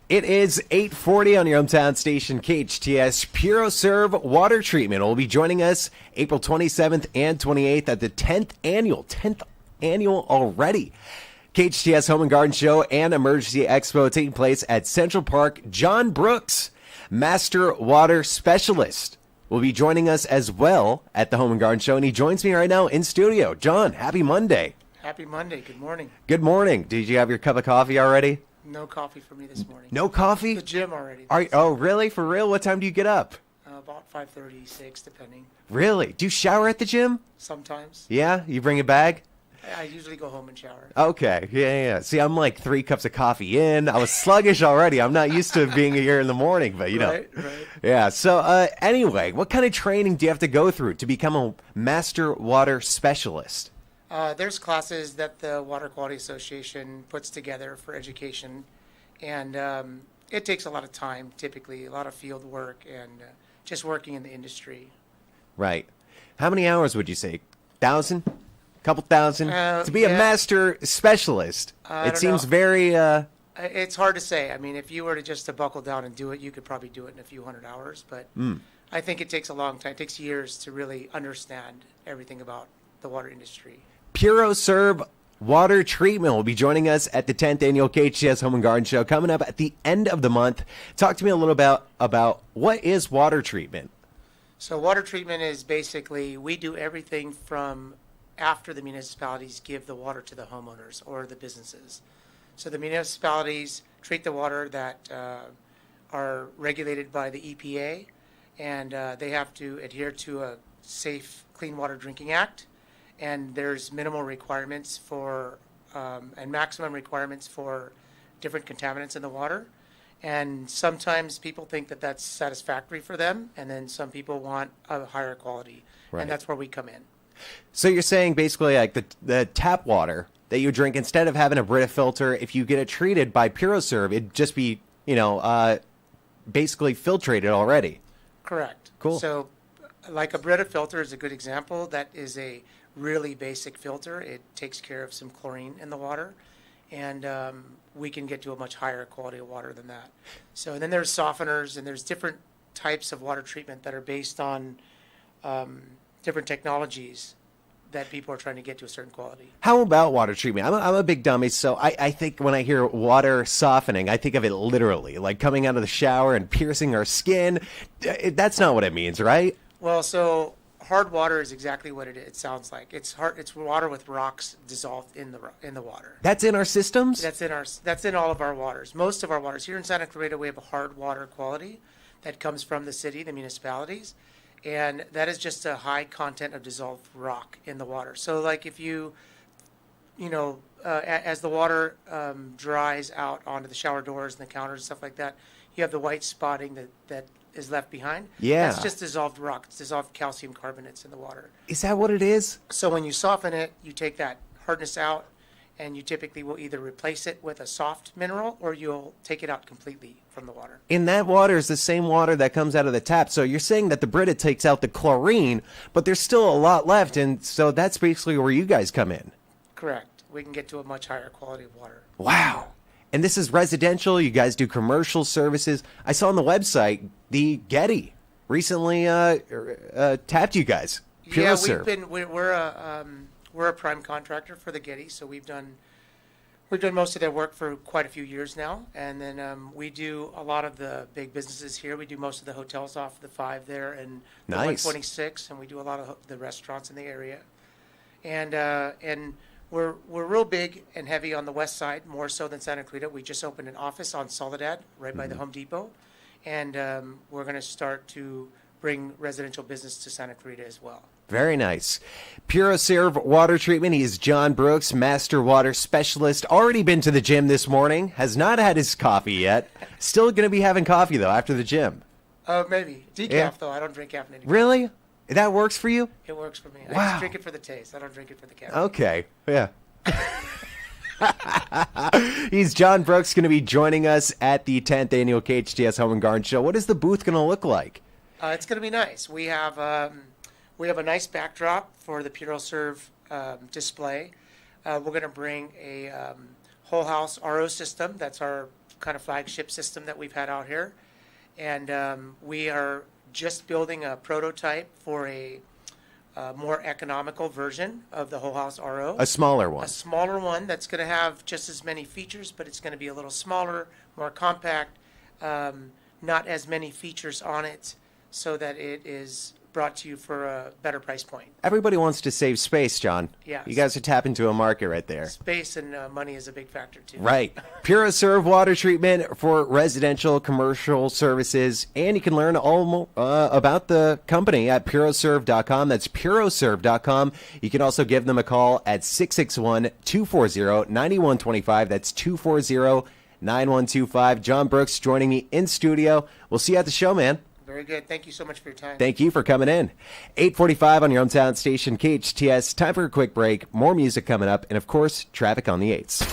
It is 8:40 on your hometown station, KHTS. Puroserve Water Treatment will be joining us April 27th and 28th at the 10th annual already. KHTS Home and Garden Show and Emergency Expo taking place at Central Park. John Brooks, Master Water Specialist, will be joining us as well at the Home and Garden Show, and he joins me right now in studio. John, happy Monday. Happy Monday. Good morning. Good morning. Did you have your cup of coffee already? No coffee for me this morning. No coffee? The gym already. Oh, really? For real? What time do you get up? About 5:30, 6, depending. Really? Do you shower at the gym? Sometimes. Yeah? You bring a bag? I usually go home and shower. Okay. Yeah. See, I'm like 3 cups of coffee in. I was sluggish already. I'm not used to being here in the morning, but you know. Right. Yeah. So anyway, what kind of training do you have to go through to become a Master Water Specialist? There's classes that the Water Quality Association puts together for education, and it takes a lot of time, typically, a lot of field work and just working in the industry. Right. How many hours would you say? 1,000? Couple thousand? To be a yeah. Master Specialist, it seems very... It's hard to say. I mean, if you were to buckle down and do it, you could probably do it in a few hundred hours, but I think it takes a long time. It takes years to really understand everything about the water industry. Puroserve Water Treatment will be joining us at the 10th annual KHTS Home and Garden Show coming up at the end of the month. Talk to me a little about what is water treatment? So water treatment is basically, we do everything from after the municipalities give the water to the homeowners or the businesses. So the municipalities treat the water that are regulated by the EPA, and they have to adhere to a Safe Clean Water Drinking Act. And there's minimal requirements for, and maximum requirements for different contaminants in the water. And sometimes people think that that's satisfactory for them, and then some people want a higher quality. Right. And that's where we come in. So you're saying basically like the tap water that you drink, instead of having a Brita filter, if you get it treated by Puroserve, it'd just be, basically filtrated already. Correct. Cool. So like a Brita filter is a good example. That is a really basic filter. It takes care of some chlorine in the water, and we can get to a much higher quality of water than that. So then there's softeners, and there's different types of water treatment that are based on different technologies that people are trying to get to a certain quality. How about water treatment? I'm a big dummy, so I think when I hear water softening, I think of it literally, like coming out of the shower and piercing our skin. That's not what it means, right? Well, so hard water is exactly what it sounds like. It's hard. It's water with rocks dissolved in the water. That's in our systems? That's in all of our waters. Most of our waters here in Santa Clarita, we have a hard water quality that comes from the city, the municipalities, and that is just a high content of dissolved rock in the water. So, like if as the water dries out onto the shower doors and the counters and stuff like that, you have the white spotting that is left behind. Yeah. That's just dissolved rock. It's dissolved calcium carbonates in the water. Is that what it is? So when you soften it, you take that hardness out, and you typically will either replace it with a soft mineral or you'll take it out completely from the water. And that water is the same water that comes out of the tap. So you're saying that the Brita takes out the chlorine, but there's still a lot left, and so that's basically where you guys come in. Correct. We can get to a much higher quality of water. Wow. And this is residential. You guys do commercial services. I saw on the website the Getty recently tapped you guys. Puroserve. Yeah, we're a prime contractor for the Getty, so we've done most of their work for quite a few years now, and then we do a lot of the big businesses here. We do most of the hotels off the 5 there and the Nice. 126, and we do a lot of the restaurants in the area, and we're real big and heavy on the west side, more so than Santa Clarita. We just opened an office on Soledad, right by the Home Depot, and we're going to start to bring residential business to Santa Clarita as well. Very nice. Puroserve Water Treatment. He is John Brooks, Master Water Specialist. Already been to the gym this morning. Has not had his coffee yet. Still going to be having coffee, though, after the gym. Maybe. Decaf, though. I don't drink caffeinated. Really? That works for you? It works for me. I Wow. just drink it for the taste. I don't drink it for the caffeine. Okay. Yeah. He's John Brooks, going to be joining us at the 10th annual KHTS Home and Garden Show. What is the booth going to look like? It's going to be nice. We have a nice backdrop for the Puroserve display. We're going to bring a whole house RO system. That's our kind of flagship system that we've had out here. And we are just building a prototype for a more economical version of the whole house RO. A smaller one. A smaller one that's going to have just as many features, but it's going to be a little smaller, more compact, not as many features on it, so that it is brought to you for a better price point. Everybody wants to save space, John. Yes. You guys are tapping into a market right there. Space and money is a big factor, too. Right. Puroserve water treatment for residential, commercial services. And you can learn all about the company at puroserve.com. That's puroserve.com. You can also give them a call at 661-240-9125. That's 240-9125. John Brooks joining me in studio. We'll see you at the show, man. Very good. Thank you so much for your time. Thank you for coming in. 8:45 on your hometown station, KHTS. Time for a quick break. More music coming up. And, of course, traffic on the 8s.